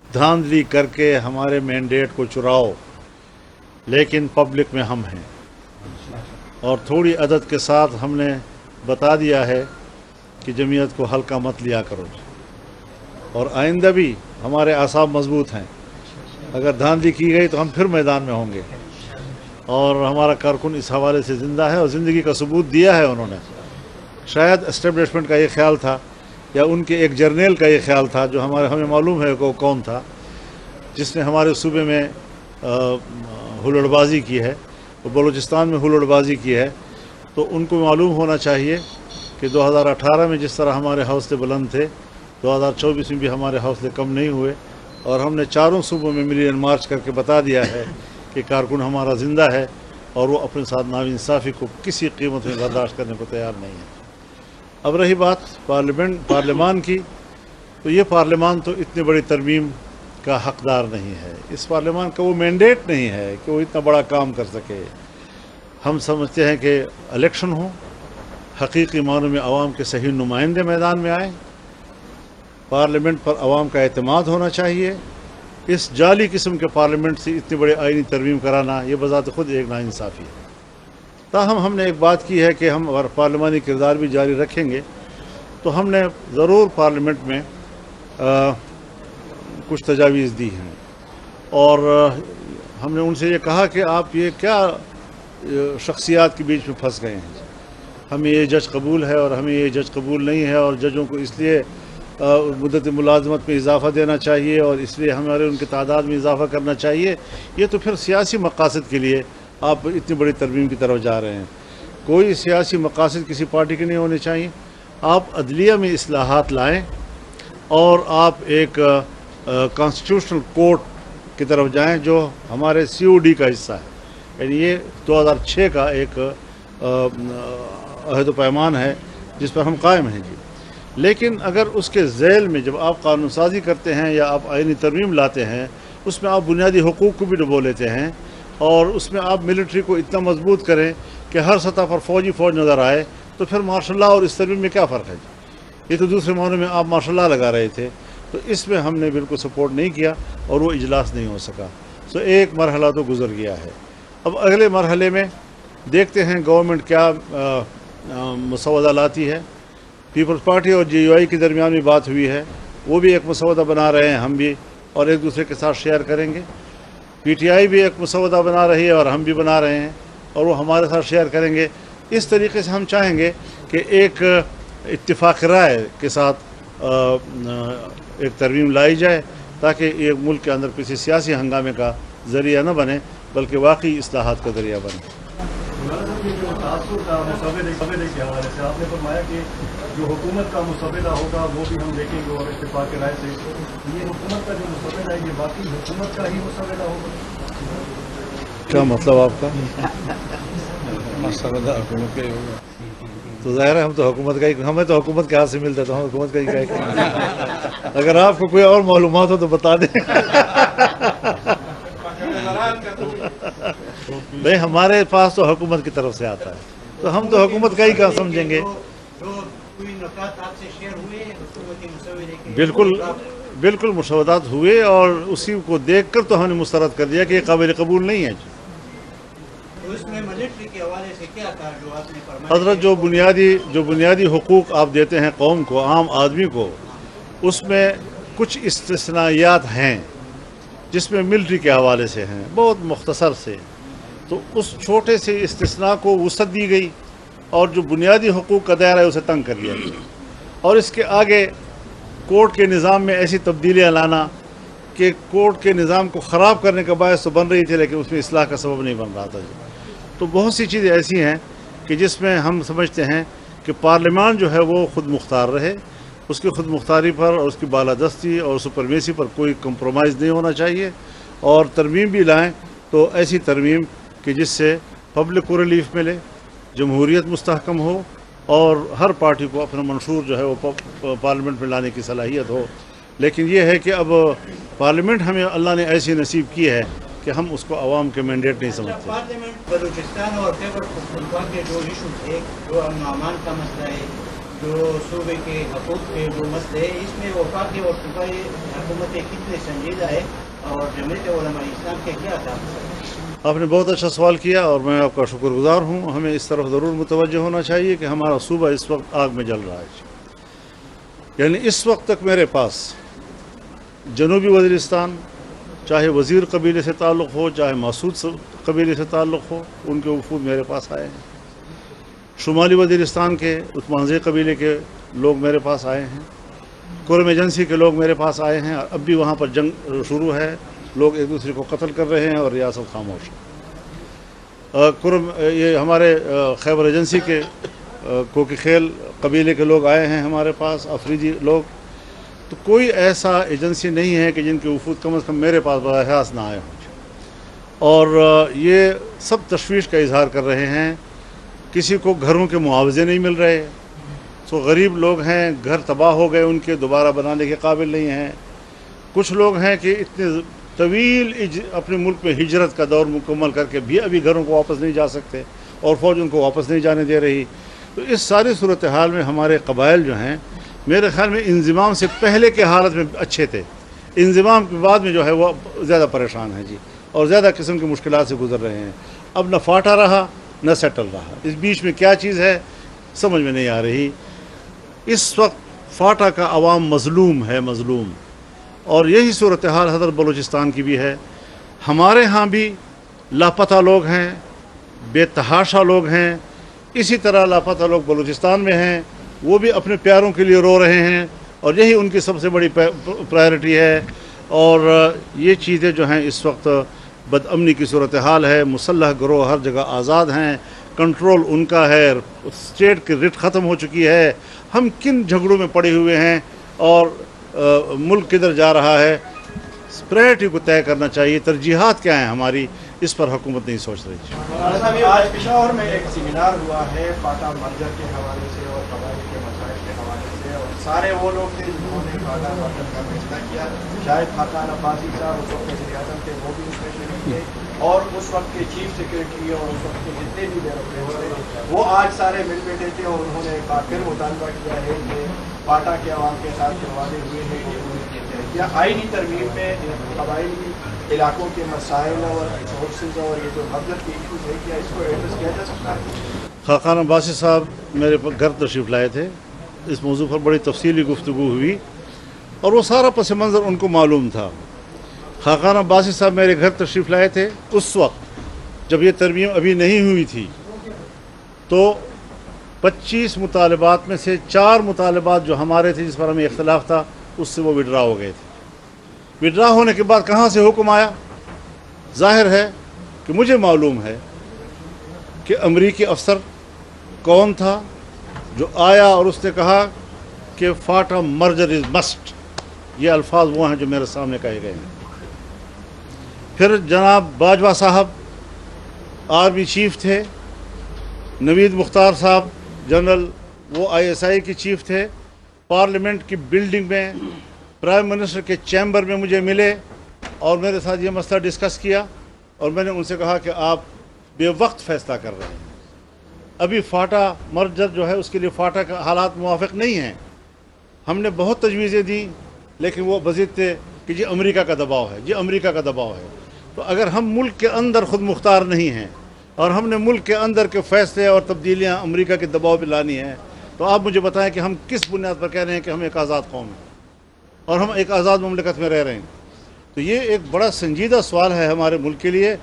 धांधली करके हमारे मैंडेट को चुराओ, लेकिन पब्लिक में हम हैं। और थोड़ी अदद के साथ हमने बता दिया है कि जमीयत को हल्का मत लिया करो, और आइंदा भी हमारे आसाब मजबूत हैं। अगर धांधली की गई तो हम फिर मैदान में होंगे, और हमारा कारकुन इस हवाले से ज़िंदा है और ज़िंदगी का सबूत दिया है उन्होंने। शायद एस्टेब्लिशमेंट का ये ख्याल था या उनके एक जर्नल का ये ख्याल था, जो हमें मालूम है वो कौन था, जिसने हमारे सूबे में हुल्लड़बाजी की है, वो बलूचिस्तान में हुल्लड़बाजी की है। तो उनको मालूम होना चाहिए कि 2018 में जिस तरह हमारे हौसले बुलंद थे, 2024 में भी हमारे हौसले कम नहीं हुए, और हमने चारों सूबों में मिलियन मार्च करके बता दिया है कि कारकुन हमारा ज़िंदा है और वो अपने साथ नाइंसाफ़ी को किसी कीमत में बर्दाश्त करने को तैयार नहीं है। अब रही बात पार्लियामान की, तो ये पार्लियामान तो इतनी बड़ी तरमीम का हकदार नहीं है। इस पार्लियामान का वो मैंडेट नहीं है कि वो इतना बड़ा काम कर सके। हम समझते हैं कि इलेक्शन हो, हकीकी मानों में आवाम के सही नुमाइंदे मैदान में आए, पार्लियामेंट पर आवाम का एतमाद होना चाहिए। इस जाली किस्म के पार्लियामेंट से इतनी बड़ी आइनी तरमीम कराना, ये बज़ात ख़ुद एक नाइंसाफ़ी है। ताहम हमने एक बात की है कि हम अगर पार्लिमानी किरदार भी जारी रखेंगे तो हमने ज़रूर पार्लियामेंट में कुछ तजावीज़ दी हैं, और हमने उनसे ये कहा कि आप ये क्या शख्सियात के बीच में फंस गए हैं। हमें ये जज कबूल है और हमें ये जज कबूल नहीं है, और जजों को इसलिए मुद्दत मुलाजमत में इजाफ़ा देना चाहिए और इसलिए हमारे उनकी तादाद में इजाफ़ा करना चाहिए। ये तो फिर सियासी मकासद के लिए आप इतनी बड़ी तरमीम की तरफ जा रहे हैं। कोई सियासी मकासद किसी पार्टी के नहीं होने चाहिए। आप अदलिया में इस्लाहात लाएँ और आप एक कॉन्स्टिट्यूशनल कोर्ट की तरफ जाएं, जो हमारे COD का हिस्सा है। यानी ये 2006 का एक अहद पैमान है जिस पर हम कायम हैं जी। लेकिन अगर उसके ज़ैल में जब आप कानून साजी करते हैं या आप आइनी तरमीम लाते हैं, उसमें आप बुनियादी हुकूक़ को भी डुबो लेते हैं, और उसमें आप मिलिट्री को इतना मजबूत करें कि हर सतह पर फ़ौज नज़र आए, तो फिर मार्शल लॉ और इस तरमीम में क्या फ़र्क है जी। ये तो दूसरे मानों में आप मार्शल लॉ लगा रहे थे। तो इसमें हमने बिल्कुल सपोर्ट नहीं किया और वो इजलास नहीं हो सका। सो एक मरहला तो गुज़र गया है। अब अगले मरहले में देखते हैं गवर्नमेंट क्या मसौदा लाती है। पीपल्स पार्टी और GUI के दरमियान भी बात हुई है, वो भी एक मसौदा बना रहे हैं, हम भी, और एक दूसरे के साथ शेयर करेंगे। PTI भी एक मसौदा बना रही है और हम भी बना रहे हैं, और वो हमारे साथ शेयर करेंगे। इस तरीके से हम चाहेंगे कि एक इत्तिफाक राय के साथ एक तरमीम लाई जाए, ताकि एक मुल्क के अंदर किसी सियासी हंगामे का ज़रिया न बने, बल्कि वाकई इस्लाहात का ज़रिया बने। आपने फरमाया कि जो हुकूमत का मुसवदा होगा वो भी हम देखेंगे, और इत्तिफाक राय से ये हुकूमत का जो मुसवदा है ये बाकी हुकूमत का ही मुसवदा होगा। क्या मतलब आपका? मसौदा हुकूमत का ही होगा तो ज़ाहिर है हम तो हुकूमत का ही, हमें तो हुकूमत के हाथ से मिलता है तो हम हुकूमत का ही कहेंगे। अगर आपको कोई और मालूमात हो तो बता दें। भाई हमारे पास तो हुकूमत की तरफ से आता है, तो हम तो हुकूमत का ही कहाँ समझेंगे। बिल्कुल मुसवदात हुए, और उसी को देख कर तो हमने मुस्तरद कर दिया कि ये काबिल कबूल नहीं है। हज़रत जो बुनियादी हुकूक आप देते हैं कौम को, आम आदमी को, उसमें कुछ इस्तिस्नायात हैं जिसमें मिलिट्री के हवाले से हैं, बहुत मुख्तसर से। तो उस छोटे से इस्तिस्ना को वसअत दी गई, और जो बुनियादी हुकूक का दायरा है उसे तंग कर दिया गया। और इसके आगे कोर्ट के निज़ाम में ऐसी तब्दीलियाँ लाना कि कोर्ट के निज़ाम को ख़राब करने का बायस तो बन रही थी, लेकिन उसमें इस्लाह का सबब नहीं बन रहा था जी। तो बहुत सी चीज़ें ऐसी हैं कि जिसमें हम समझते हैं कि पार्लियामान जो है वो ख़ुद मुख्तार रहे, उसकी ख़ुद मुख्तारी पर और उसकी बालादस्ती और सुपरमेसी पर कोई कंप्रोमाइज़ नहीं होना चाहिए। और तरमीम भी लाएँ तो ऐसी तरमीम कि जिससे पब्लिक को रिलीफ मिले, जमहूरियत मुस्तहकम हो, और हर पार्टी को अपना मंशूर जो है वो पार्लियामेंट में लाने की सलाहियत हो। लेकिन ये है कि अब पार्लियामेंट हमें अल्लाह ने ऐसी नसीब की है कि हम उसको आवाम के मैंडेट नहीं समझते। पार्लियामेंट बलूचिस्तान और खैबर पख्तूनख्वा के दो इशू थे, जो अमन का मसला है, جو صوبے کے حقوق کے جو مسئلے ہے اس میں وفاقی اور صوبائی حکومتیں کتنے سنجیدہ ہے اور جمعیت علماء اسلام کے کیا تھا؟ آپ نے بہت اچھا سوال کیا اور میں آپ کا شکر گزار ہوں. ہمیں اس طرف ضرور متوجہ ہونا چاہیے کہ ہمارا صوبہ اس وقت آگ میں جل رہا ہے. یعنی اس وقت تک میرے پاس جنوبی وزیرستان چاہے وزیر قبیلے سے تعلق ہو چاہے مسعود قبیلے سے تعلق ہو ان کے وفود میرے پاس آئے ہیں. شمالی وزیرستان کے عثمانزی قبیلے کے لوگ میرے پاس آئے ہیں. کرم ایجنسی کے لوگ میرے پاس آئے ہیں. اب بھی وہاں پر جنگ شروع ہے, لوگ ایک دوسرے کو قتل کر رہے ہیں اور ریاست خاموش ہے. یہ ہمارے خیبر ایجنسی کے کوکی خیل قبیلے کے لوگ آئے ہیں ہمارے پاس, افریدی لوگ. تو کوئی ایسا ایجنسی نہیں ہے کہ جن کے وفود کم از کم میرے پاس براہ راست نہ آئے ہوں. اور یہ سب تشویش کا اظہار کر رہے ہیں. کسی کو گھروں کے معاوضے نہیں مل رہے, تو غریب لوگ ہیں, گھر تباہ ہو گئے ان کے, دوبارہ بنانے کے قابل نہیں ہیں. کچھ لوگ ہیں کہ اتنے طویل اپنے ملک میں ہجرت کا دور مکمل کر کے بھی ابھی گھروں کو واپس نہیں جا سکتے اور فوج ان کو واپس نہیں جانے دے رہی. تو اس ساری صورتحال میں ہمارے قبائل جو ہیں میرے خیال میں انضمام سے پہلے کے حالت میں اچھے تھے, انضمام کے بعد میں جو ہے وہ زیادہ پریشان ہیں جی, اور زیادہ قسم کی مشکلات سے گزر رہے ہیں. اب نہ فاٹا رہا نہ سیٹل رہا, اس بیچ میں کیا چیز ہے سمجھ میں نہیں آ رہی. اس وقت فاٹا کا عوام مظلوم ہے, مظلوم. اور یہی صورتحال حضرت بلوچستان کی بھی ہے. ہمارے ہاں بھی لاپتہ لوگ ہیں, بے تحاشا لوگ ہیں. اسی طرح لاپتہ لوگ بلوچستان میں ہیں, وہ بھی اپنے پیاروں کے لیے رو رہے ہیں اور یہی ان کی سب سے بڑی پرائرٹی ہے. اور یہ چیزیں جو ہیں اس وقت بد امنی کی صورتحال ہے, مسلح گروہ ہر جگہ آزاد ہیں, کنٹرول ان کا ہے, اسٹیٹ کی رٹ ختم ہو چکی ہے. ہم کن جھگڑوں میں پڑے ہوئے ہیں اور ملک کدھر جا رہا ہے, پرائرٹی کو طے کرنا چاہیے. ترجیحات کیا ہیں ہماری, اس پر حکومت نہیں سوچ رہی. آج پشاور میں ایک سیمینار ہوا ہے فاٹا مرجر کے حوالے سے اور قبائل کے مسائل کے حوالے سے, اور سارے وہ لوگ تھے جنہوں نے فاٹا مرجر کا فیصلہ کیا. شاہد خاقان عباسی صاحب اس وقت وزیر اعظم تھے, وہ بھی اس میں شریک تھے, اور اس وقت کے چیف سیکرٹری اور اس وقت کے جتنے بھی ڈائریکٹر تھے وہ آج سارے مل بیٹھے تھے اور انہوں نے ایک بار پھر مطالبہ کیا ہے کہ فاٹا کے عوام کے ساتھ جو وعدے ہوئے ہیں کہ انہوں نے کیے. کیا آئینی ترمیم میں قبائلی علاقوں کے مسائل اور ریسورسز اور یہ جو حضرت کے ایشوز ہے کیا اس کو ایڈریس کیا جا سکتا ہے؟ خاقان عباسی صاحب میرے گھر تشریف لائے تھے, اس موضوع پر بڑی تفصیلی گفتگو ہوئی اور وہ سارا پس منظر ان کو معلوم تھا. خاقان عباسی صاحب میرے گھر تشریف لائے تھے اس وقت جب یہ ترمیم ابھی نہیں ہوئی تھی, تو 25 مطالبات میں سے 4 مطالبات جو ہمارے تھے جس پر ہمیں اختلاف تھا اس سے وہ وڈرا ہو گئے تھے. وڈرا ہونے کے بعد کہاں سے حکم آیا؟ ظاہر ہے کہ مجھے معلوم ہے کہ امریکی افسر کون تھا جو آیا اور اس نے کہا کہ فاٹا مرجر از مسٹ. یہ الفاظ وہ ہیں جو میرے سامنے کہے گئے ہیں. پھر جناب باجوہ صاحب آرمی چیف تھے, نوید مختار صاحب جنرل وہ ISI کے چیف تھے, پارلیمنٹ کی بلڈنگ میں پرائم منسٹر کے چیمبر میں مجھے ملے اور میرے ساتھ یہ مسئلہ ڈسکس کیا, اور میں نے ان سے کہا کہ آپ بے وقت فیصلہ کر رہے ہیں. ابھی فاٹا مرجر جو ہے اس کے لیے فاٹا کا حالات موافق نہیں ہیں. ہم نے بہت تجویزیں دیں لیکن وہ مزید تھے کہ جی امریکہ کا دباؤ ہے, جی امریکہ کا دباؤ ہے. تو اگر ہم ملک کے اندر خود مختار نہیں ہیں اور ہم نے ملک کے اندر کے فیصلے اور تبدیلیاں امریکہ کے دباؤ پہ لانی ہیں, تو آپ مجھے بتائیں کہ ہم کس بنیاد پر کہہ رہے ہیں کہ ہم ایک آزاد قوم ہیں اور ہم ایک آزاد مملکت میں رہ رہے ہیں. تو یہ ایک بڑا سنجیدہ سوال ہے ہمارے ملک کے لیے